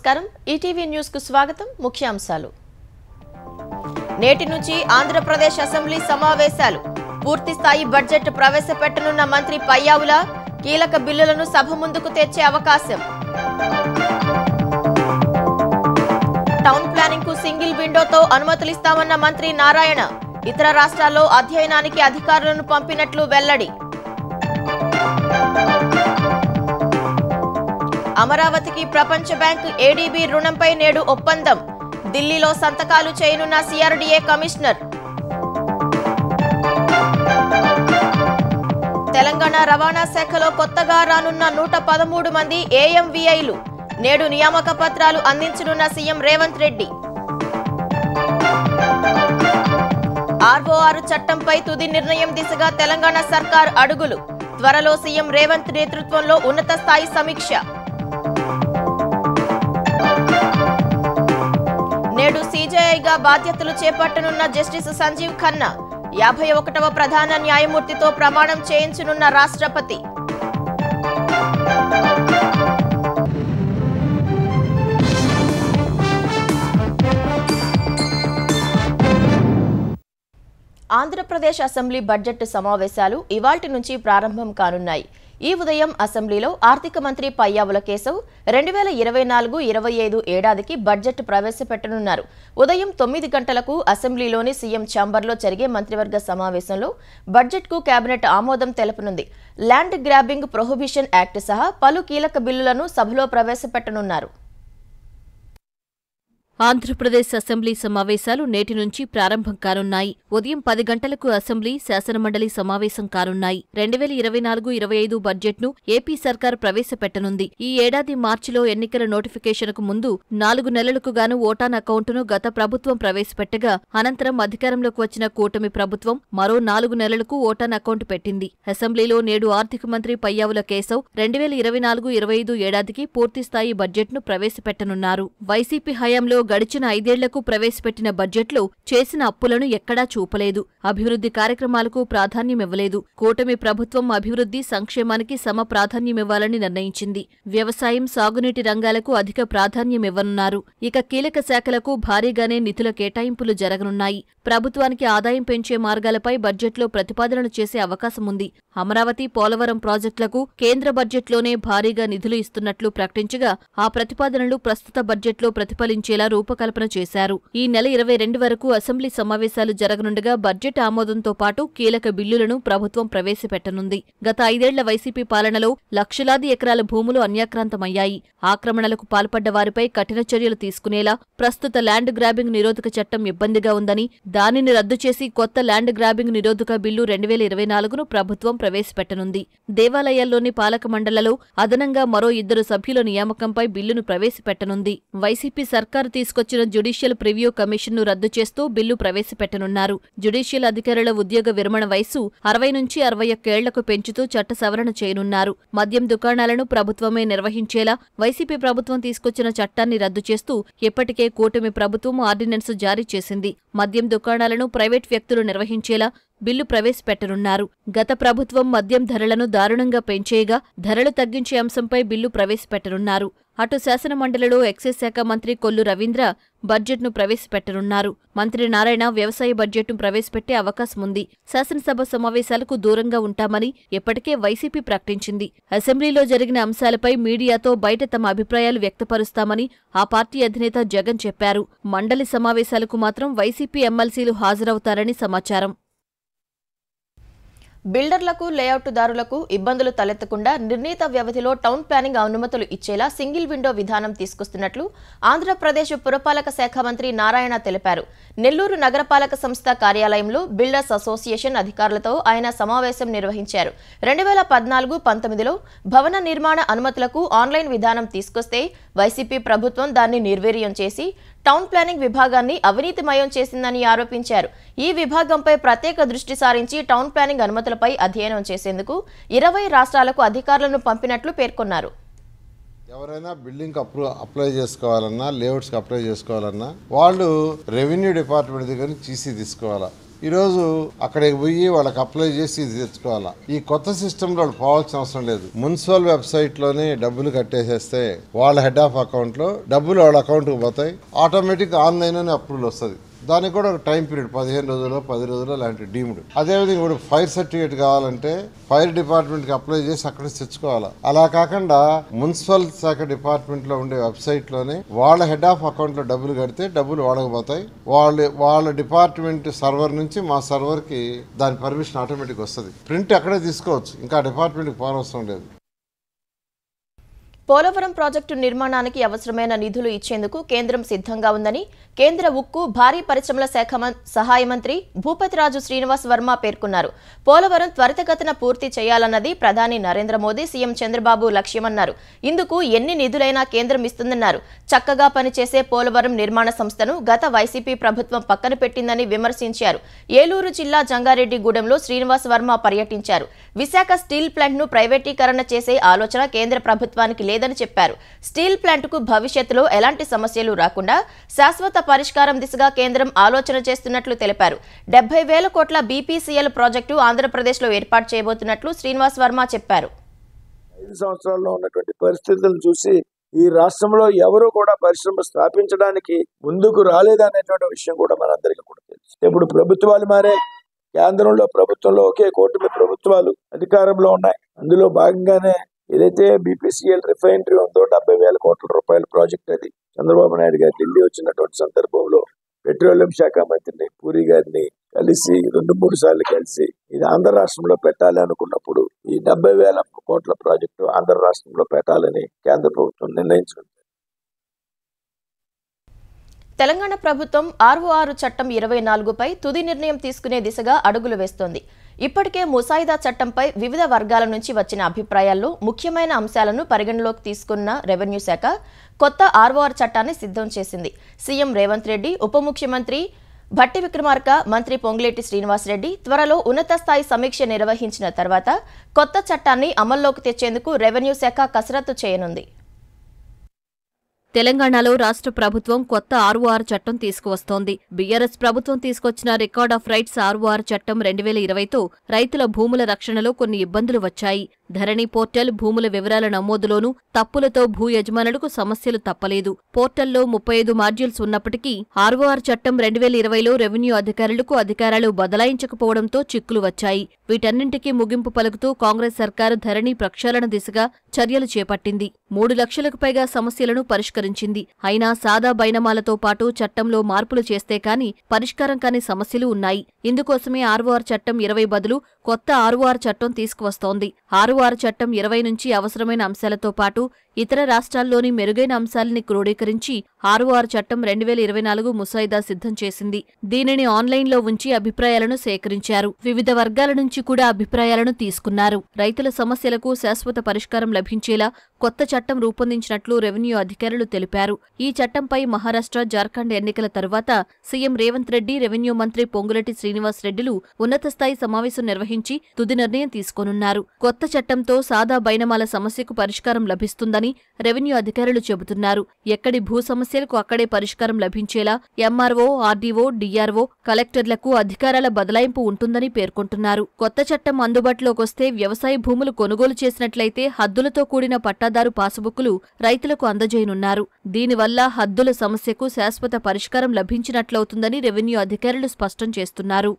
నమస్కారం ETV news కు స్వాగతం ముఖ్యాంశాలు నేటి నుంచి ఆంధ్రప్రదేశ్ అసెంబ్లీ సమావేశాలు పూర్తి స్థాయి బడ్జెట్ ప్రవేశపెట్టనున్న మంత్రి పయ్యావుల కీలక బిల్లులను సభ ముందుకు తెచ్చే అవకాశం టౌన్ ప్లానింగ్ కు సింగిల్ విండోతో అనుమతులు ఇస్తామన్న మంత్రి నారాయణ ఇతర రాష్ట్రాల్లో అధ్యయనానికి అధికారులను పంపినట్లు వెల్లడి అమరావతికి ప్రపంచ బ్యాంక్ ఏడీబీ రుణంపై నేడు ఒప్పందం ఢిల్లీలో సంతకాలు చేయనున్న సిఆర్డీఏ కమిషనర్ తెలంగాణ రవాణా శాఖలో కొత్తగా రానున్న 113 మంది ఏఎంవీఐలు నేడు నియామక పత్రాలు అందించనున్న సీఎం రేవంత్ రెడ్డి ఆర్ఓఆర్ చట్టంపై తుది నిర్ణయం దిశగా తెలంగాణ సర్కార్ అడుగులు త్వరలో సీఎం రేవంత్ నేతృత్వంలో ఉన్నత స్థాయి సమీక్ష నేడు సీజేఐగా బాధ్యతలు చేపట్టనున్న జస్టిస్ సంజీవ్ ఖన్నా 51వ ప్రధాన న్యాయమూర్తితో ప్రమాణం చేయించనున్న రాష్ట్రపతి ఆంధ్రప్రదేశ్ అసెంబ్లీ బడ్జెట్ సమావేశాలు ఇవాల్టి నుంచి ప్రారంభం కానున్నాయి. ఈ ఉదయం అసెంబ్లీలో ఆర్థిక మంత్రి పయ్యావుల కేశవ్ 2024-25 ఏడాదికి బడ్జెట్ ప్రవేశపెట్టనున్నారు. ఉదయం 9 గంటలకు అసెంబ్లీలోని సీఎం ఛాంబర్లో జరిగే మంత్రివర్గ సమావేశంలో బడ్జెట్కు కేబినెట్ ఆమోదం తెలపనుంది. ల్యాండ్ గ్రాబింగ్ ప్రొహిబిషన్ యాక్ట్ సహా పలు కీలక బిల్లులను సభలో ప్రవేశపెట్టనున్నారు. ఆంధ్రప్రదేశ్ అసెంబ్లీ సమావేశాలు నేటి నుంచి ప్రారంభం కానున్నాయి. ఉదయం 10 గంటలకు అసెంబ్లీ శాసనమండలి సమావేశం కానున్నాయి. 2024-25 బడ్జెట్ను ఏపీ సర్కార్ ప్రవేశపెట్టనుంది. ఈ ఏడాది మార్చిలో ఎన్నికల నోటిఫికేషన్కు ముందు 4 నెలలకు గాను ఓటాన్ అకౌంటును గత ప్రభుత్వం ప్రవేశపెట్టగా అనంతరం అధికారంలోకి వచ్చిన కూటమి ప్రభుత్వం మరో 4 నెలలకు ఓటాన్ అకౌంట్ పెట్టింది. అసెంబ్లీలో నేడు ఆర్థిక మంత్రి పయ్యావుల కేశవ్ 2024-25 ఏడాదికి పూర్తిస్థాయి బడ్జెట్ను ప్రవేశపెట్టనున్నారు. వైసీపీ హయాంలో గడిచిన 5 ఏళ్లకు ప్రవేశపెట్టిన బడ్జెట్లో చేసిన అప్పులను ఎక్కడా చూపలేదు. అభివృద్ధి కార్యక్రమాలకు ప్రాధాన్యమివ్వలేదు. కూటమి ప్రభుత్వం అభివృద్ధి సంక్షేమానికి సమ ప్రాధాన్యమివ్వాలని నిర్ణయించింది. వ్యవసాయం, సాగునీటి రంగాలకు అధిక ప్రాధాన్యమివ్వనున్నారు. ఇక కీలక శాఖలకు భారీగానే నిధుల కేటాయింపులు జరగనున్నాయి. ప్రభుత్వానికి ఆదాయం పెంచే మార్గాలపై బడ్జెట్లో ప్రతిపాదనలు చేసే అవకాశముంది. అమరావతి, పోలవరం ప్రాజెక్టులకు కేంద్ర బడ్జెట్లోనే భారీగా నిధులు ఇస్తున్నట్లు ప్రకటించగా ఆ ప్రతిపాదనలు ప్రస్తుత బడ్జెట్లో ప్రతిఫలించేలా రూపకల్పన చేశారు. ఈ నెల 22 వరకు అసెంబ్లీ సమావేశాలు జరగనుండగా బడ్జెట్ ఆమోదంతో పాటు కీలక బిల్లులను ప్రభుత్వం ప్రవేశపెట్టనుంది. గత 5 ఏళ్ల వైసీపీ పాలనలో లక్షలాది ఎకరాల భూములు అన్యాక్రాంతమయ్యాయి. ఆక్రమణలకు పాల్పడ్డ వారిపై కఠిన చర్యలు తీసుకునేలా ప్రస్తుత ల్యాండ్ గ్రాబింగ్ నిరోధక చట్టం ఇబ్బందిగా ఉందని దానిని రద్దు చేసి కొత్త ల్యాండ్ గ్రాబింగ్ నిరోధక బిల్లు 2024ను ప్రభుత్వం ప్రవేశపెట్టనుంది. దేవాలయాల్లోని పాలక మండళ్లలో అదనంగా మరో 2 సభ్యుల నియామకంపై బిల్లును ప్రవేశపెట్టనుంది. వైసీపీ సర్కారు తీసుకొచ్చిన జ్యుడిషియల్ ప్రివ్యూ కమిషన్ను రద్దు చేస్తూ బిల్లు ప్రవేశపెట్టనున్నారు. జ్యుడిషియల్ అధికారుల ఉద్యోగ విరమణ వయస్సు 60 నుంచి 61 ఏళ్లకు పెంచుతూ చట్ట సవరణ చేయనున్నారు. మద్యం దుకాణాలను ప్రభుత్వమే నిర్వహించేలా వైసీపీ ప్రభుత్వం తీసుకొచ్చిన చట్టాన్ని రద్దు చేస్తూ ఇప్పటికే కూటమి ప్రభుత్వం ఆర్డినెన్స్ జారీ చేసింది. మద్యం దుకాణాలను ప్రైవేట్ వ్యక్తులు నిర్వహించేలా బిల్లు ప్రవేశపెట్టనున్నారు. గత ప్రభుత్వం మద్యం ధరలను దారుణంగా పెంచేయగా ధరలు తగ్గించే అంశంపై బిల్లు ప్రవేశపెట్టనున్నారు. అటు శాసనమండలిలో ఎక్సైజ్ శాఖ మంత్రి కొల్లు రవీంద్ర బడ్జెట్ను ప్రవేశపెట్టనున్నారు. మంత్రి నారాయణ వ్యవసాయ బడ్జెట్ను ప్రవేశపెట్టే అవకాశముంది. శాసనసభ సమావేశాలకు దూరంగా ఉంటామని ఇప్పటికే వైసీపీ ప్రకటించింది. అసెంబ్లీలో జరిగిన అంశాలపై మీడియాతో బయట తమ అభిప్రాయాలు వ్యక్తపరుస్తామని ఆ పార్టీ అధినేత జగన్ చెప్పారు. మండలి సమావేశాలకు మాత్రం వైసీపీ ఎమ్మెల్సీలు హాజరవుతారని సమాచారం. బిల్డర్లకు, లేఅవుట్దారులకు ఇబ్బందులు తలెత్తకుండా నిర్ణీత వ్యవధిలో టౌన్ ప్లానింగ్ అనుమతులు ఇచ్చేలా సింగిల్ విండో విధానం తీసుకొస్తున్నట్లు ఆంధ్రప్రదేశ్ పురపాలక శాఖ మంత్రి నారాయణ తెలిపారు. నెల్లూరు నగరపాలక సంస్థ కార్యాలయంలో బిల్డర్స్ అసోసియేషన్ అధికారులతో ఆయన సమావేశం నిర్వహించారు. 2014-19లో భవన నిర్మాణ అనుమతులకు ఆన్లైన్ విధానం తీసుకొస్తే వైసీపీ ప్రభుత్వం దాన్ని నిర్వీర్యం చేసి టౌన్ ప్లానింగ్ విభాగాన్ని అవినీతిమయం చేసిందని ఆరోపించారు. ఈ విభాగంపై ప్రత్యేక దృష్టి సారించి టౌన్ ప్లానింగ్ అనుమతులపై అధ్యయనం చేసేందుకు 20 రాష్ట్రాలకు అధికారులను పంపినట్లు పేర్కొన్నారు. ఎవరైనా బిల్డింగ్ అప్లై చేసుకోవాలన్నా, లేఅవుట్స్కి అప్లై చేసుకోవాలన్నా వాళ్ళు రెవెన్యూ డిపార్ట్మెంట్ దగ్గర నుంచి టీసీ తీసుకోవాలా. ఈరోజు అక్కడికి పోయి వాళ్ళకి అప్లై చేసి ఇది తెచ్చుకోవాలా. ఈ కొత్త సిస్టంలో వాళ్ళు పోవాల్సిన అవసరం లేదు. మున్సిపల్ వెబ్సైట్లోనే డబ్బులు కట్టేసేస్తే వాళ్ళ హెడ్ ఆఫ్ అకౌంట్లో డబ్బులు వాళ్ళ అకౌంట్కి పోతాయి. ఆటోమేటిక్ ఆన్లైన్లోనే అప్రూవల్ వస్తుంది. దానికి కూడా ఒక టైం పీరియడ్ 15 రోజులు 10 రోజులు లాంటి డీమ్డ్. అదేవిధంగా ఇప్పుడు ఫైర్ సర్టిఫికేట్ కావాలంటే ఫైర్ డిపార్ట్మెంట్కి అప్లై చేసి అక్కడ తెచ్చుకోవాలి. అలా కాకుండా మున్సిపల్ శాఖ డిపార్ట్మెంట్లో ఉండే వెబ్సైట్లోనే వాళ్ళ హెడ్ ఆఫ్ అకౌంట్లో డబ్బులు కడితే డబ్బులు వాళ్ళకి పోతాయి. వాళ్ళ డిపార్ట్మెంట్ సర్వర్ నుంచి మా సర్వర్కి దాని పర్మిషన్ ఆటోమేటిక్ వస్తుంది. ప్రింట్ అక్కడే తీసుకోవచ్చు, ఇంకా డిపార్ట్మెంట్కి పోనవసరం లేదు. పోలవరం ప్రాజెక్టు నిర్మాణానికి అవసరమైన నిధులు ఇచ్చేందుకు కేంద్రం సిద్ధంగా ఉందని కేంద్ర ఉక్కు, భారీ పరిశ్రమల శాఖ సహాయ మంత్రి భూపతిరాజు శ్రీనివాస్ వర్మ పేర్కొన్నారు. పోలవరం త్వరితగతిన పూర్తి చేయాలన్నది ప్రధాని నరేంద్ర మోదీ, సీఎం చంద్రబాబు లక్ష్యమన్నారు. ఇందుకు ఎన్ని నిధులైనా కేంద్రం ఇస్తుందన్నారు. చక్కగా పనిచేసే పోలవరం నిర్మాణ సంస్థను గత వైసీపీ ప్రభుత్వం పక్కన పెట్టిందని విమర్శించారు. ఏలూరు జిల్లా జంగారెడ్డిగూడెంలో శ్రీనివాస్ వర్మ పర్యటించారు. విశాఖ స్టీల్ ప్లాంట్ను ప్రైవేటీకరణ చేసే ఆలోచన కేంద్ర ప్రభుత్వానికి లేదని చెప్పారు. స్టీల్ ప్లాంట్కు భవిష్యత్తులో ఎలాంటి సమస్యలు రాకుండా శాశ్వత పరిష్కారం దిశగా కేంద్రం ఆలోచన చేస్తున్నట్లు తెలిపారు. 70,000 కోట్ల బీపీసీఎల్ ప్రాజెక్టు ఆంధ్రప్రదేశ్లో ఏర్పాటు చేయబోతున్నట్లు శ్రీనివాస్ వర్మ చెప్పారు. 5 సంవత్సరాల్లో ఉన్నటువంటి పరిస్థితులను చూసి ఈ రాష్ట్రంలో ఎవరు కూడా పరిశ్రమ స్థాపించడానికి ముందుకు రాలేదనేటువంటి విషయం కూడా మనందరికీ కూడా తెలుసు. ఇప్పుడు ప్రభుత్వాలు మారే, కేంద్రంలో ప్రభుత్వంలో ఒకే కూటమి ప్రభుత్వాలు అధికారంలో ఉన్నాయి. అందులో భాగంగానే ఏదైతే బీపీసీఎల్ రిఫైనరీ ఉందో 70,000 కోట్ల రూపాయల ప్రాజెక్ట్, అది చంద్రబాబు నాయుడు గారు ఢిల్లీ వచ్చినటువంటి సందర్భంలో పెట్రోలియం శాఖ మంత్రిని పూరి గారిని కలిసి 2-3 సార్లు కలిసి ఇది ఆంధ్ర రాష్ట్రంలో పెట్టాలి అనుకున్నప్పుడు ఈ 70,000 కోట్ల ప్రాజెక్టు ఆంధ్ర రాష్ట్రంలో పెట్టాలని కేంద్ర ప్రభుత్వం నిర్ణయించుకుంది. తెలంగాణ ప్రభుత్వం ROR చట్టం 24పై తుది నిర్ణయం తీసుకునే దిశగా అడుగులు వేస్తోంది. ఇప్పటికే ముసాయిదా చట్టంపై వివిధ వర్గాల నుంచి వచ్చిన అభిప్రాయాల్లో ముఖ్యమైన అంశాలను పరిగణలోకి తీసుకున్న రెవెన్యూ శాఖ కొత్త ROR చట్టాన్ని సిద్ధం చేసింది. సీఎం రేవంత్ రెడ్డి, ఉప ముఖ్యమంత్రి భట్టి విక్రమార్క, మంత్రి పొంగులేటి శ్రీనివాసరెడ్డి త్వరలో ఉన్నత స్థాయి సమీక్ష నిర్వహించిన తర్వాత కొత్త చట్టాన్ని అమల్లోకి తెచ్చేందుకు రెవెన్యూ శాఖ కసరత్తు చేయనుంది. తెలంగాణలో రాష్ట్ర ప్రభుత్వం కొత్త ROR చట్టం తీసుకువస్తోంది. బీఆర్ఎస్ ప్రభుత్వం తీసుకొచ్చిన రికార్డ్ ఆఫ్ రైట్స్ ROR చట్టం 2020తో రైతుల భూముల రక్షణలో కొన్ని ఇబ్బందులు వచ్చాయి. ధరణి పోర్టల్ భూముల వివరాల నమోదులోనూ తప్పులతో భూ యజమానులకు సమస్యలు తప్పలేదు. పోర్టల్లో 35 మాడ్యూల్స్ ఉన్నప్పటికీ ROR చట్టం 2020లో రెవెన్యూ అధికారులకు అధికారాలు బదలాయించకపోవడంతో చిక్కులు వచ్చాయి. వీటన్నింటికీ ముగింపు పలుకుతూ కాంగ్రెస్ సర్కారు ధరణి ప్రక్షాళన దిశగా చర్యలు చేపట్టింది. 3 లక్షలకు పైగా సమస్యలను పరిష్కరించింది. అయినా సాదా బైనమాలతో పాటు చట్టంలో మార్పులు చేస్తే కాని పరిష్కారం కాని సమస్యలు ఉన్నాయి. ఇందుకోసమే ROR చట్టం 20 బదులు కొత్త ROR చట్టం తీసుకువస్తోంది. ROR చట్టం 20 నుంచి అవసరమైన అంశాలతో పాటు ఇతర రాష్ట్రాల్లోని మెరుగైన అంశాలని క్రోడీకరించి ROR చట్టం 2024 ముసాయిదా సిద్ధం చేసింది. దీనిని ఆన్లైన్లో ఉంచి అభిప్రాయాలను సేకరించారు. వివిధ వర్గాల నుంచి కూడా అభిప్రాయాలను తీసుకున్నారు. రైతుల సమస్యలకు శాశ్వత పరిష్కారం లభించేలా కొత్త చట్టం రూపొందించినట్లు రెవెన్యూ అధికారులు తెలిపారు. ఈ చట్టంపై మహారాష్ట్ర, జార్ఖండ్ ఎన్నికల తరువాత సీఎం రేవంత్ రెడ్డి, రెవెన్యూ మంత్రి పొంగులేటి శ్రీనివాస్ రెడ్డిలు ఉన్నత స్థాయి సమావేశం నిర్వహించి తుది నిర్ణయం తీసుకోనున్నారు. కొత్త చట్టంతో సాదా బైనమాల సమస్యకు పరిష్కారం లభిస్తుందని రెవెన్యూ అధికారులు చెబుతున్నారు. ఎక్కడి భూ సమస్యలకు అక్కడే పరిష్కారం లభించేలా ఎంఆర్ఓ, ఆర్డీఓ, డీఆర్ఓ, కలెక్టర్లకు అధికారాల బదలాయింపు ఉంటుందని పేర్కొంటున్నారు. కొత్త చట్టం అందుబాటులోకొస్తే వ్యవసాయ భూములు కొనుగోలు చేసినట్లయితే హద్దులతో కూడిన పట్టాదారు పాసుబుక్కులు రైతులకు అందజేయనున్నారు. దీనివల్ల హద్దుల సమస్యకు శాశ్వత పరిష్కారం లభించినట్లవుతుందని రెవెన్యూ అధికారులు స్పష్టం చేస్తున్నారు.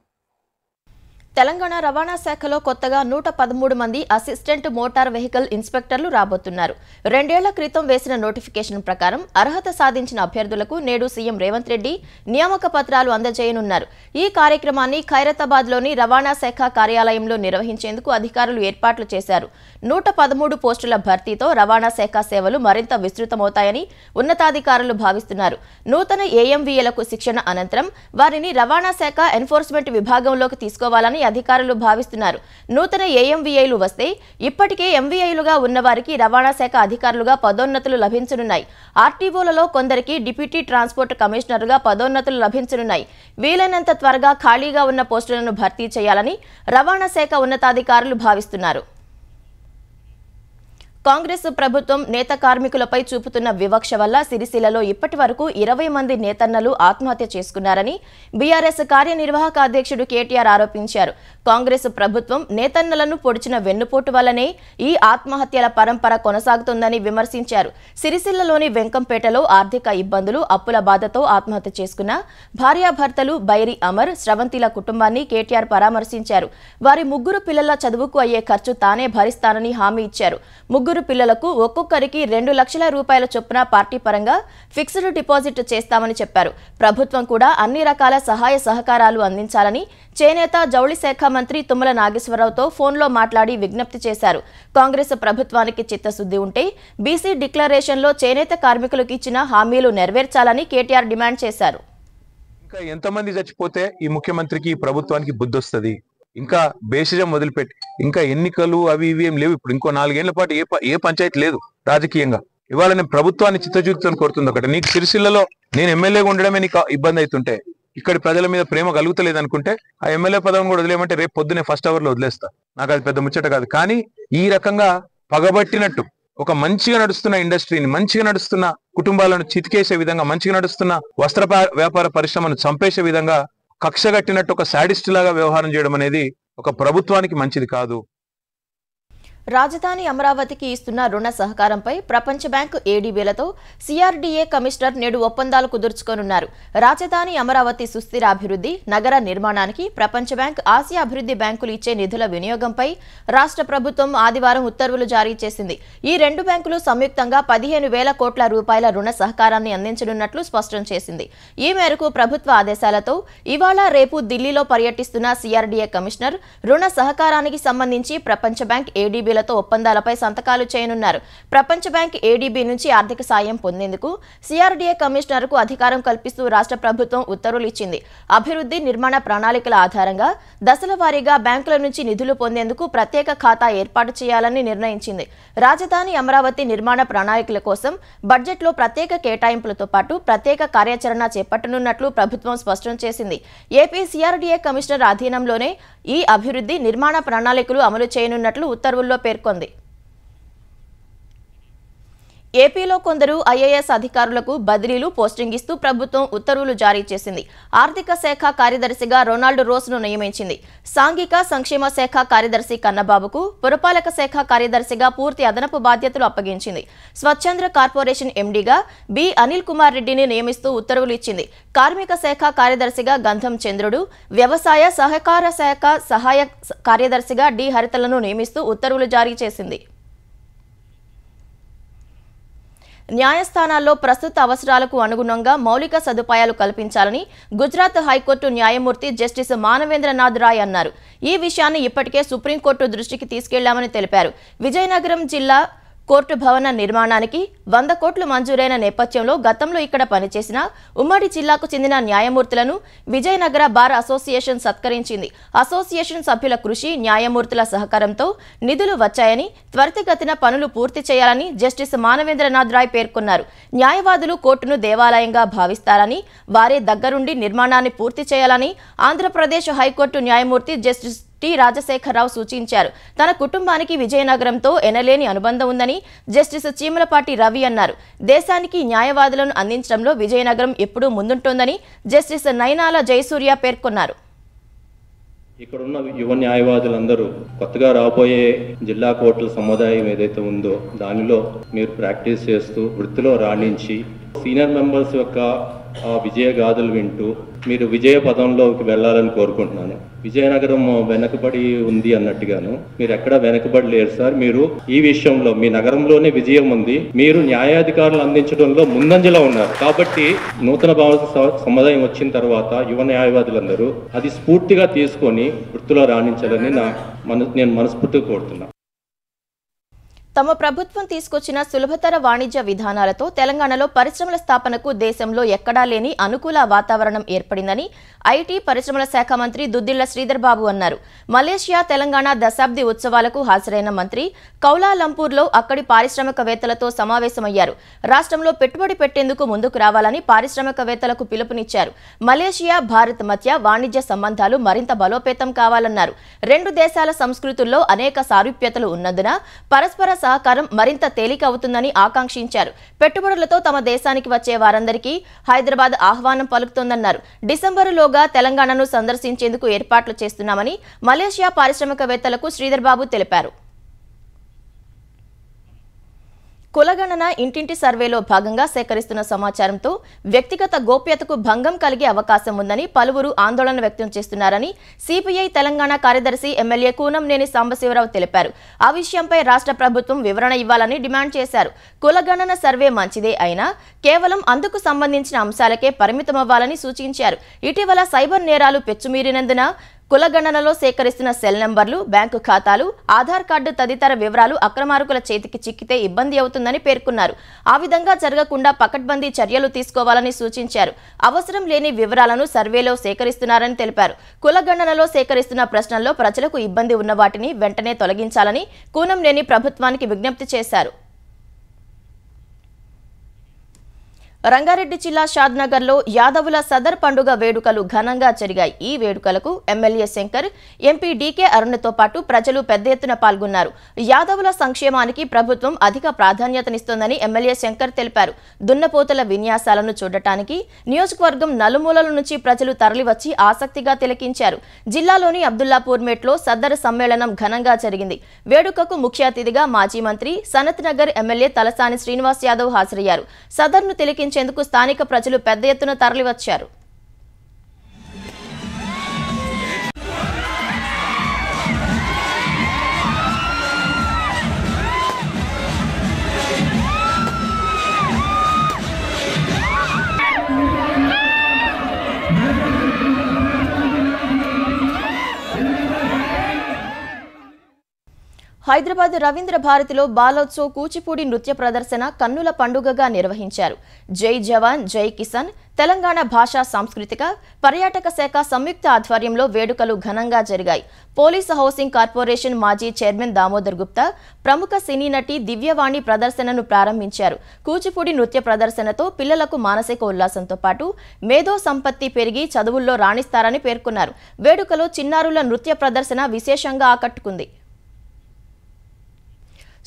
తెలంగాణ రవాణా శాఖలో కొత్తగా 113 మంది అసిస్టెంట్ మోటార్ వెహికల్ ఇన్స్పెక్టర్లు రాబోతున్నారు. 2 ఏళ్ల క్రితం వేసిన నోటిఫికేషన్ ప్రకారం అర్హత సాధించిన అభ్యర్థులకు నేడు సీఎం రేవంత్ రెడ్డి నియామక పత్రాలు అందజేయనున్నారు. ఈ కార్యక్రమాన్ని ఖైరతాబాద్లోని రవాణా శాఖ కార్యాలయంలో నిర్వహించేందుకు అధికారులు ఏర్పాట్లు చేశారు. 113 పోస్టుల భర్తీతో రవాణా శాఖ సేవలు మరింత విస్తృతమవుతాయని ఉన్నతాధికారులు భావిస్తున్నారు. నూతన ఏఎంవీఏలకు శిక్షణ అనంతరం వారిని రవాణా శాఖ ఎన్ఫోర్స్మెంట్ విభాగంలోకి తీసుకోవాలని అధికారులు భావిస్తున్నారు. నూతన ఏఎంవీఐలు వస్తే ఇప్పటికే ఎంవీఐలుగా ఉన్నవారికి రవాణా శాఖ అధికారులుగా పదోన్నతులు లభించనున్నాయి. ఆర్టీఓలలో కొందరికి డిప్యూటీ ట్రాన్స్పోర్ట్ కమిషనర్గా పదోన్నతులు లభించనున్నాయి. వీలైనంత త్వరగా ఖాళీగా ఉన్న పోస్టులను భర్తీ చేయాలని రవాణా శాఖ ఉన్నతాధికారులు భావిస్తున్నారు. కాంగ్రెస్ ప్రభుత్వం నేత కార్మికులపై చూపుతున్న వివక్ష వల్ల సిరిసిల్లలో ఇప్పటి వరకు 20 మంది నేతన్నలు ఆత్మహత్య చేసుకున్నారని బీఆర్ఎస్ కార్యనిర్వాహక అధ్యక్షుడు కేటీఆర్ ఆరోపించారు. కాంగ్రెస్ ప్రభుత్వం నేతన్నలను పొడిచిన వెన్నుపోటు వల్లనే ఈ ఆత్మహత్యల పరంపర కొనసాగుతుందని విమర్శించారు. సిరిసిల్లలోని వెంకంపేటలో ఆర్థిక ఇబ్బందులు, అప్పుల బాధతో ఆత్మహత్య చేసుకున్న భార్యాభర్తలు బైరి అమర్, స్రవంతిల కుటుంబాన్ని కేటీఆర్ పరామర్శించారు. వారి 3 పిల్లల చదువుకు అయ్యే ఖర్చు తానే భరిస్తానని హామీ ఇచ్చారు. 3 పిల్లలకు ఒక్కొక్కరికి 2 లక్షల రూపాయల చొప్పున పార్టీ పరంగా ఫిక్స్డ్ డిపాజిట్ చేస్తామని చెప్పారు. ప్రభుత్వం కూడా అన్ని రకాల సహాయ సహకారాలు అందించాలని చేనేత జౌళి శాఖ మంత్రి తుమ్మల నాగేశ్వరరావుతో ఫోన్లో మాట్లాడి విజ్ఞప్తి చేశారు. కాంగ్రెస్ ప్రభుత్వానికి చిత్తశుద్ధి ఉంటే బీసీ డిక్లరేషన్లో చేనేత కార్మికులకు ఇచ్చిన హామీలు నెరవేర్చాలని కేటీఆర్ డిమాండ్ చేశారు. ఇంకా ఎంతమంది చచ్చిపోతే ఈ ముఖ్యమంత్రికి ఈ ప్రభుత్వానికి బుద్ధి వస్తుంది? ఇంకా బేసిజం వదిలిపెట్టి ఇంకా ఎన్నికలు అవి ఇవి ఏం లేవు. ఇప్పుడు ఇంకో 4 ఏళ్ల పాటు ఏ పంచాయతీ లేదు రాజకీయంగా. ఇవాళ నేను ప్రభుత్వాన్ని చిత్తశుద్ధితో కోరుతుంది ఒకటి, నీకు సిరిసిల్లలో నేను ఎమ్మెల్యేగా ఉండడమే నీకు ఇబ్బంది అవుతుంటే, ఇక్కడి ప్రజల మీద ప్రేమ కలుగుతలేదు అనుకుంటే ఆ ఎమ్మెల్యే పదవిని కూడా వదిలేయమంటే రేపు పొద్దునే ఫస్ట్ అవర్ లో వదిలేస్తా. నాకు అది పెద్ద ముచ్చట కాదు. కానీ ఈ రకంగా పగబట్టినట్టు ఒక మంచిగా నడుస్తున్న ఇండస్ట్రీని, మంచిగా నడుస్తున్న కుటుంబాలను చితికేసే విధంగా, మంచిగా నడుస్తున్న వస్త్ర వ్యాపార పరిశ్రమను చంపేసే విధంగా కక్షగట్టినట్టు ఒక శాడిస్ట్ లాగా వ్యవహారం చేయడం అనేది ఒక ప్రభుత్వానికి మంచిది కాదు. రాజధాని అమరావతికి ఇస్తున్న రుణ సహకారంపై ప్రపంచ బ్యాంకు ఏడీబీలతో సిఆర్డీఏ కమిషనర్ నేడు ఒప్పందాలు కుదుర్చుకోనున్నారు. రాజధాని అమరావతి సుస్థిర అభివృద్ధి, నగర నిర్మాణానికి ప్రపంచ బ్యాంక్, ఆసియా అభివృద్ధి బ్యాంకులు ఇచ్చే నిధుల వినియోగంపై రాష్ట్ర ప్రభుత్వం ఆదివారం ఉత్తర్వులు జారీ చేసింది. ఈ 2 బ్యాంకులు సంయుక్తంగా 15,000 కోట్ల రూపాయల రుణ సహకారాన్ని అందించనున్నట్లు స్పష్టం చేసింది. ఈ మేరకు ప్రభుత్వ ఆదేశాలతో ఇవాళ రేపు ఢిల్లీలో పర్యటిస్తున్న సిఆర్డీఏ కమిషనర్ రుణ సహకారానికి సంబంధించి ప్రపంచ బ్యాంక్ ఏడీబీ ఒప్పందాలపై సంతకాలు చేయనున్నారు. ప్రపంచ బ్యాంక్ ఏడీబీ నుంచి ఆర్థిక సాయం పొందేందుకు సిఆర్డీఏ కమిషనర్ కు అధికారం కల్పిస్తూ రాష్ట్ర ప్రభుత్వం ఉత్తర్వులు ఇచ్చింది. అభివృద్ధి నిర్మాణ ప్రణాళికల ఆధారంగా దశల వారీగా బ్యాంకుల నుంచి నిధులు పొందేందుకు ప్రత్యేక ఖాతా ఏర్పాటు చేయాలని నిర్ణయించింది. రాజధాని అమరావతి నిర్మాణ ప్రణాళికల కోసం బడ్జెట్లో ప్రత్యేక కేటాయింపులతో పాటు ప్రత్యేక కార్యాచరణ చేపట్టనున్నట్లు ప్రభుత్వం స్పష్టం చేసింది. ఏపీ సిఆర్డీఏ కమిషనర్ అధీనంలోనే ఈ అభివృద్ధి నిర్మాణ ప్రణాళికలు అమలు చేయనున్నట్లు ఉత్తర్వుల్లో పేర్కొంది. ఏపీలో కొందరు ఐఏఎస్ అధికారులకు బదిలీలు, పోస్టింగ్ ఇస్తూ ప్రభుత్వం ఉత్తర్వులు జారీ చేసింది. ఆర్థిక శాఖ కార్యదర్శిగా రొనాల్డ్ రోస్ను నియమించింది. సాంఘిక సంక్షేమ శాఖ కార్యదర్శి కన్నబాబుకు పురపాలక శాఖ కార్యదర్శిగా పూర్తి అదనపు బాధ్యతలు అప్పగించింది. స్వచ్ఛంద్ర కార్పొరేషన్ ఎండీగా బి అనిల్ కుమార్ రెడ్డిని నియమిస్తూ ఉత్తర్వులు ఇచ్చింది. కార్మిక శాఖ కార్యదర్శిగా గంధం చంద్రుడు, వ్యవసాయ సహకార శాఖ సహాయ కార్యదర్శిగా డి హరితలను నియమిస్తూ ఉత్తర్వులు జారీ చేసింది. న్యాయస్థానాల్లో ప్రస్తుత అవసరాలకు అనుగుణంగా మౌలిక సదుపాయాలు కల్పించాలని గుజరాత్ హైకోర్టు న్యాయమూర్తి జస్టిస్ మానవేంద్రనాథ్ రాయ్ అన్నారు. ఈ విషయాన్ని ఇప్పటికే సుప్రీంకోర్టు దృష్టికి తీసుకెళ్లామని తెలిపారు. విజయనగరం జిల్లా కోర్టు భవన నిర్మాణానికి 100 కోట్లు మంజూరైన నేపథ్యంలో గతంలో ఇక్కడ పనిచేసిన ఉమ్మడి జిల్లాకు చెందిన న్యాయమూర్తులను విజయనగర బార్ అసోసియేషన్ సత్కరించింది. అసోసియేషన్ సభ్యుల కృషి, న్యాయమూర్తుల సహకారంతో నిధులు వచ్చాయని, త్వరితగతిన పనులు పూర్తి చేయాలని జస్టిస్ మానవేంద్రనాథ్ రాయ్ పేర్కొన్నారు. న్యాయవాదులు కోర్టును దేవాలయంగా భావిస్తారని, వారే దగ్గరుండి నిర్మాణాన్ని పూర్తి చేయాలని ఆంధ్రప్రదేశ్ హైకోర్టు న్యాయమూర్తి జస్టిస్ టి రాజశేఖరరావు సూచించారు. తన కుటుంబానికి విజయనగరంతో ఎనలేని అనుబంధం ఉందని జస్టిస్ చీమలపాటి రవి అన్నారు. దేశానికి న్యాయవాదులను అందించడంలో విజయనగరం ఎప్పుడూ ముందుంటోందని జస్టిస్ నైనాల జయసూర్య పేర్కొన్నారు. ఇక్కడున్న యువ న్యాయవాదులందరూ కొత్తగా రాబోయే జిల్లా కోర్టుల సముదాయం ఏదైతే ఉందో దానిలో మీరు ప్రాక్టీస్ చేస్తూ వృత్తిలో రాణించి సీనియర్ మెంబర్స్ యొక్క విజయగాథలు వింటూ మీరు విజయ పదంలోకి వెళ్ళాలని కోరుకుంటున్నాను. విజయనగరం వెనకబడి ఉంది అన్నట్టుగాను మీరు ఎక్కడ వెనకబడి లేరు సార్. మీరు ఈ విషయంలో మీ నగరంలోనే విజయం ఉంది. మీరు న్యాయాధికారులు అందించడంలో ముందంజలో ఉన్నారు. కాబట్టి నూతన భారత సముదాయం వచ్చిన తర్వాత యువ న్యాయవాదులందరూ అది స్ఫూర్తిగా తీసుకొని వృత్తిలో రాణించాలని నేను మనస్ఫూర్తిగా కోరుతున్నాను. తమ ప్రభుత్వం తీసుకొచ్చిన సులభతర వాణిజ్య విధానాలతో తెలంగాణలో పరిశ్రమల స్థాపనకు దేశంలో ఎక్కడా లేని అనుకూల వాతావరణం ఏర్పడిందని ఐటీ పరిశ్రమల శాఖ మంత్రి దుద్దిళ్ల శ్రీధర్ బాబు అన్నారు. మలేషియా తెలంగాణ దశాబ్ది ఉత్సవాలకు హాజరైన మంత్రి కౌలాలంపూర్లో అక్కడి పారిశ్రామికవేత్తలతో సమావేశమయ్యారు. రాష్ట్రంలో పెట్టుబడి పెట్టేందుకు ముందుకు రావాలని పారిశ్రామికవేత్తలకు పిలుపునిచ్చారు. మలేషియా, భారత్ మధ్య వాణిజ్య సంబంధాలు మరింత బలోపేతం కావాలన్నారు. 2 దేశాల సంస్కృతుల్లో అనేక సారూప్యతలు ఉన్నందున పరస్పర సహకారం మరింత తేలిక అవుతుందని ఆకాంక్షించారు. పెట్టుబడులతో తమ దేశానికి వచ్చే వారందరికీ హైదరాబాద్ ఆహ్వానం పలుకుతోందన్నారు. డిసెంబరులోగా తెలంగాణను సందర్శించేందుకు ఏర్పాట్లు చేస్తున్నామని మలేషియా పారిశ్రామికవేత్తలకు శ్రీధర్ బాబు తెలిపారు. కులగణన ఇంటింటి సర్వేలో భాగంగా సేకరిస్తున్న సమాచారంతో వ్యక్తిగత గోప్యతకు భంగం కలిగే అవకాశం ఉందని పలువురు ఆందోళన వ్యక్తం చేస్తున్నారని సిపిఐ తెలంగాణ కార్యదర్శి ఎమ్మెల్యే కూనంనేని సాంబశివరావు తెలిపారు. ఆ విషయంపై రాష్ట్ర ప్రభుత్వం వివరణ ఇవ్వాలని డిమాండ్ చేశారు. కులగణన సర్వే మంచిదే అయినా కేవలం అందుకు సంబంధించిన అంశాలకే పరిమితమవ్వాలని సూచించారు. ఇటీవల సైబర్ నేరాలు పెచ్చుమీరినందున కులగణనలో సేకరిస్తున్న సెల్ నంబర్లు, బ్యాంకు ఖాతాలు, ఆధార్ కార్డు తదితర వివరాలు అక్రమార్కుల చేతికి చిక్కితే ఇబ్బంది అవుతుందని పేర్కొన్నారు. ఆ విధంగా జరగకుండా పకడ్బందీ చర్యలు తీసుకోవాలని సూచించారు. అవసరం లేని వివరాలను సర్వేలో సేకరిస్తున్నారని తెలిపారు. కులగణనలో సేకరిస్తున్న ప్రశ్నల్లో ప్రజలకు ఇబ్బంది ఉన్న వాటిని వెంటనే తొలగించాలని కూనంనేని ప్రభుత్వానికి విజ్ఞప్తి చేశారు. రంగారెడ్డి జిల్లా షాద్నగర్లో యాదవుల సదర్ పండుగ వేడుకలు ఘనంగా జరిగాయి. ఈ వేడుకలకు ఎమ్మెల్యే శంకర్, ఎంపీ డీకే అరుణ్తో పాటు ప్రజలు పెద్ద ఎత్తున పాల్గొన్నారు. యాదవుల సంక్షేమానికి ప్రభుత్వం అధిక ప్రాధాన్యతనిస్తోందని ఎమ్మెల్యే శంకర్ తెలిపారు. దున్నపోతుల విన్యాసాలను చూడటానికి నియోజకవర్గం నలుమూలల నుంచి ప్రజలు తరలివచ్చి ఆసక్తిగా తిలకించారు. జిల్లాలోని అబ్దుల్లాపూర్ మెట్లో సదర్ సమ్మేళనం ఘనంగా జరిగింది. వేడుకకు ముఖ్య అతిథిగా మాజీ మంత్రి సనత్ నగర్ ఎమ్మెల్యే తలసాని శ్రీనివాస్ యాదవ్ హాజరయ్యారు. సదర్ను తిలకించేందుకు స్థానిక ప్రజలు పెద్ద ఎత్తున తరలివచ్చారు. హైదరాబాద్ రవీంద్ర భారతిలో బాలోత్సవ్ కూచిపూడి నృత్య ప్రదర్శన కన్నుల పండుగగా నిర్వహించారు. జై జవాన్ జై కిసాన్ తెలంగాణ భాషా సాంస్కృతిక పర్యాటక శాఖ సంయుక్త ఆధ్వర్యంలో వేడుకలు ఘనంగా జరిగాయి. పోలీసు హౌసింగ్ కార్పొరేషన్ మాజీ చైర్మన్ దామోదర్ గుప్తా, ప్రముఖ సినీ నటి దివ్యవాణి ప్రదర్శనను ప్రారంభించారు. కూచిపూడి నృత్య ప్రదర్శనతో పిల్లలకు మానసిక ఉల్లాసంతో పాటు మేధో సంపత్తి పెరిగి చదువుల్లో రాణిస్తారని పేర్కొన్నారు. వేడుకలో చిన్నారుల నృత్య ప్రదర్శన విశేషంగా ఆకట్టుకుంది.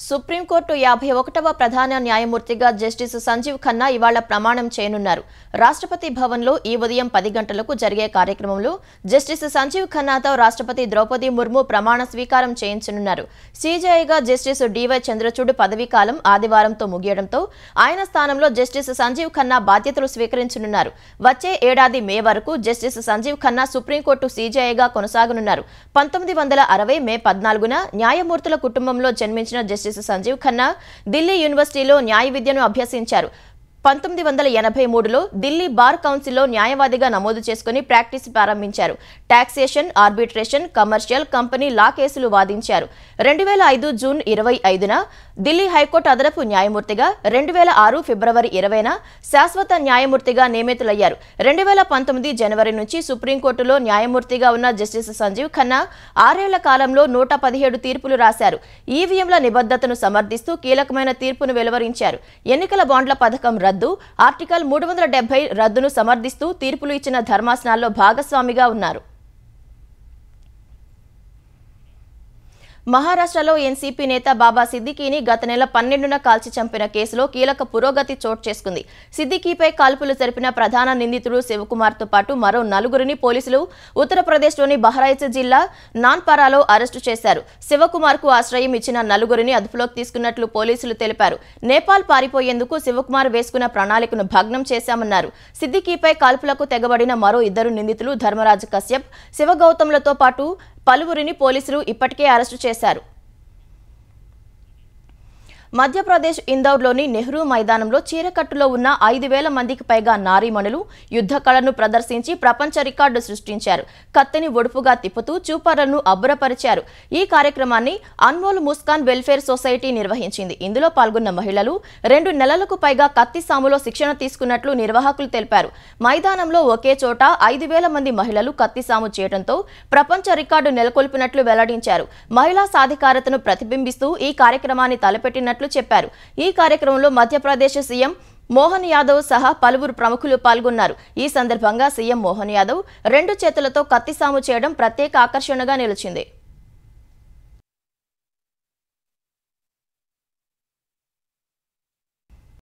సుప్రీంకోర్టు 51వ ప్రధాన న్యాయమూర్తిగా జస్టిస్ సంజీవ్ ఖన్నా ఇవాళ ప్రమాణం చేయనున్నారు. రాష్ట్రపతి భవన్లో ఈ ఉదయం 10 గంటలకు జరిగే కార్యక్రమంలో జస్టిస్ సంజీవ్ ఖన్నాతో రాష్ట్రపతి ద్రౌపది ముర్ము ప్రమాణ స్వీకారం చేయించనున్నారు. సీజేఐగా జస్టిస్ డివై చంద్రచూడ్ పదవీకాలం ఆదివారంతో ముగియడంతో ఆయన స్థానంలో జస్టిస్ సంజీవ్ ఖన్నా బాధ్యతలు స్వీకరించనున్నారు. వచ్చే ఏడాది మే వరకు జస్టిస్ సంజీవ్ ఖన్నా సుప్రీంకోర్టు సీజేఐగా కొనసాగనున్నారు. 1960 మే 14న న్యాయమూర్తుల కుటుంబంలో జన్మించిన జస్టిస్ సంజీవ్ ఖన్నా ఢిల్లీ యూనివర్సిటీలో న్యాయ విద్యను అభ్యసించారు. 1983లో ఢిల్లీ బార్ కౌన్సిల్లో న్యాయవాదిగా నమోదు చేసుకుని ప్రాక్టీస్ ప్రారంభించారు. Taxation, arbitration, commercial, company law కేసులు వాదించారు. 2005 జూన్ 25న ఢిల్లీ హైకోర్టు అదనపు న్యాయమూర్తిగా, 2006 ఫిబ్రవరి 20న శాశ్వత న్యాయమూర్తిగా నియమితులయ్యారు. 2019 జనవరి నుంచి సుప్రీంకోర్టులో న్యాయమూర్తిగా ఉన్న జస్టిస్ సంజీవ్ ఖన్నా 6 ఏళ్ల కాలంలో 117 తీర్పులు రాశారు. ఈవీఎంల నిబద్ధతను సమర్థిస్తూ కీలకమైన తీర్పును వెలువరించారు. ఎన్నికల బాండ్ల పథకం రద్దు, ఆర్టికల్ 370 రద్దును సమర్థిస్తూ తీర్పులు ఇచ్చిన ధర్మాసనాల్లో భాగస్వామిగా ఉన్నారు. మహారాష్ట్రలో ఎన్సీపీ నేత బాబా సిద్దికీని గత నెల 12న కాల్చి చంపిన కేసులో కీలక పురోగతి చోటు చేసుకుంది. సిద్దికీపై కాల్పులు జరిపిన ప్రధాన నిందితుడు శివకుమార్తో పాటు మరో 4గురిని పోలీసులు ఉత్తరప్రదేశ్లోని బహ్రైచ్ జిల్లా నాన్పరాలో అరెస్టు చేశారు. శివకుమార్కు ఆశ్రయం ఇచ్చిన 4గురిని అదుపులోకి తీసుకున్నట్లు పోలీసులు తెలిపారు. నేపాల్ పారిపోయేందుకు శివకుమార్ వేసుకున్న ప్రణాళికను భగ్నం చేశామన్నారు. సిద్దికీపై కాల్పులకు తెగబడిన మరో 2 నిందితులు ధర్మరాజ్ కశ్యప్, శివగౌతమ్లతో పాటు పలువురిని పోలీసులు ఇప్పటికే అరెస్టు చేశారు. మధ్యప్రదేశ్ ఇందౌర్లోని నెహ్రూ మైదానంలో చీరకట్టులో ఉన్న 5,000 మందికి పైగా నారీమణులు యుద్ధ కళను ప్రదర్శించి ప్రపంచ రికార్డు సృష్టించారు. కత్తిని ఒడుపుగా తిప్పుతూ చూపరులను అబ్బురపరిచారు. ఈ కార్యక్రమాన్ని అన్మోల్ ముస్కాన్ వెల్ఫేర్ సొసైటీ నిర్వహించింది. ఇందులో పాల్గొన్న మహిళలు 2 నెలలకు పైగా కత్తి సాములో శిక్షణ తీసుకున్నట్లు నిర్వాహకులు తెలిపారు. మైదానంలో ఒకే చోట 5,000 మంది మహిళలు కత్తి సాము చేయడంతో ప్రపంచ రికార్డు నెలకొల్పినట్లు వెల్లడించారు. మహిళా సాధికారతను ప్రతిబింబిస్తూ ఈ కార్యక్రమాన్ని తలపెట్టినట్లు చెప్పారు. ఈ కార్యక్రమంలో మధ్యప్రదేశ్ సీఎం మోహన్ యాదవ్ సహా పలువురు ప్రముఖులు పాల్గొన్నారు. ఈ సందర్భంగా సీఎం మోహన్ యాదవ్ 2 చేతులతో కత్తి సాము చేయడం ప్రత్యేక ఆకర్షణగా నిలిచింది.